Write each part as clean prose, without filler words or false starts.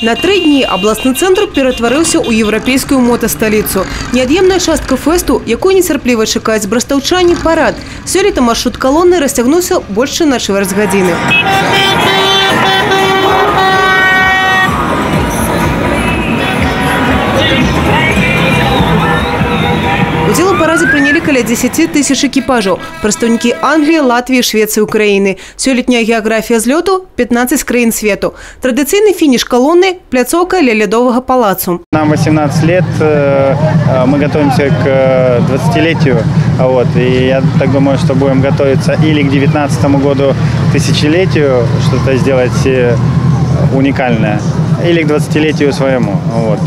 На 3 дні обласний центр перетворився у європейську мотостолицю. Неод'ємна частка фесту, яку нетерпливо чекають брастовчані, парад. Сьогодні маршрут колонни розтягнувся більше на чверть години. Удел у параде приняли около 10 тысяч экипажей. Представники Англии, Латвии, Швеции, Украины. Сёлетняя география взлету – 15 краин свету. Традиционный финиш колонны – пляцовка ля Ледового палацу. Нам 18 лет, мы готовимся к 20-летию. И я так думаю, что будем готовиться или к 19-му году, тысячелетию, что-то сделать уникальное, или к 20-летию своему.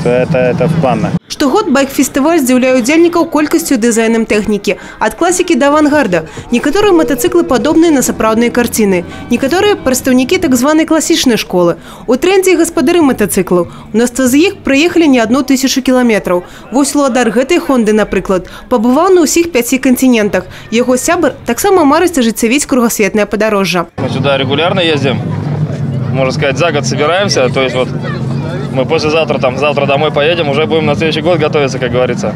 Это в планах. Штогод байк-фестиваль здзіўляе удзельнікаў колькасцю і дызайнам тэхнікі. Ад класікі да авангарда. Некаторыя матацыклы падобныя на сапраўдныя карціны. Некаторыя прадстаўнікі так званай класічнай школы. У трендзе гаспадары матацыклаў. Мноства з іх праехалі не 1000 кіламетраў. Вось уладар гэтай Хонды, напрыклад, пабываў на ўсіх 5 кантинентах. Яго сябар таксама марыць ажыццявіць кругасветнае падарожжа. Мы сюда регулярно ездим. Можно сказать, за год собираемся. То есть мы послезавтра, завтра домой поедем, уже будем на следующий год готовиться, как говорится.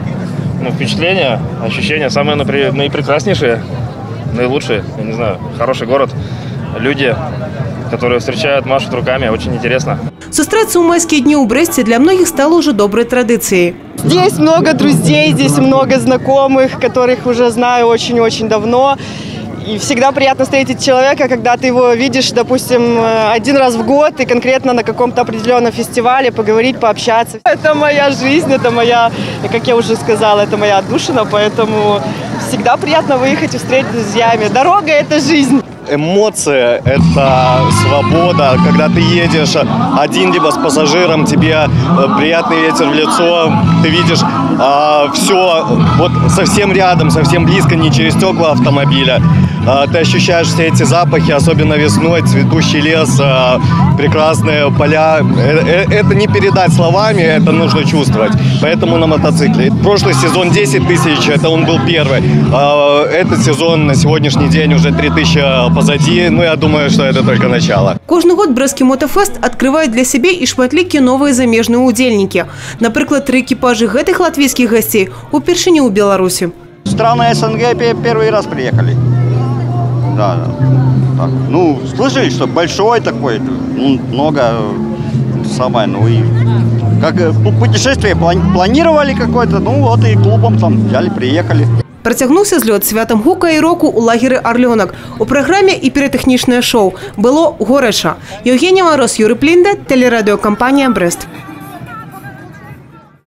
Впечатления, ощущения самые наипрекраснейшие, наилучшие. Я не знаю, хороший город, люди, которые встречают, машут руками, очень интересно. Сустрэцца ў майскія дні ў Брэсце для многих стало уже доброй традицией. Здесь много друзей, здесь много знакомых, которых уже знаю очень-очень давно. И всегда приятно встретить человека, когда ты его видишь, допустим, один раз в год и конкретно на каком-то определенном фестивале поговорить, пообщаться. Это моя жизнь, это моя, как я уже сказала, это моя отдушина, поэтому всегда приятно выехать и встретить с друзьями. Дорога – это жизнь. Эмоции – это свобода. Когда ты едешь один, либо с пассажиром, тебе приятный ветер в лицо, ты видишь все совсем рядом, совсем близко, не через стекла автомобиля. Ты ощущаешь все эти запахи, особенно весной, цветущий лес, прекрасные поля. Это не передать словами, это нужно чувствовать. Поэтому на мотоцикле. Прошлый сезон 10 тысяч, это он был первый. Этот сезон на сегодняшний день уже 3000 позади. Я думаю, что это только начало. Кожный год Брэсцкі мотофест открывает для себя и шматлікія новые замежные удзельники. Например, 3 экипажа гэтых латвийских гостей упершыню у Беларуси. Страны СНГ первый раз приехали. Да. Так. Слышали, что большой такой, много самое, и как путешествие планировали какое-то, и клубом там взяли, приехали. Працягнуўся злёт святам гука і року ў лагеры «Арлёнак». У праграме і піратэхнічнае шоу. Было горача. Евгения Мороз, Юрий Плинда, телерадиокомпания «Брест».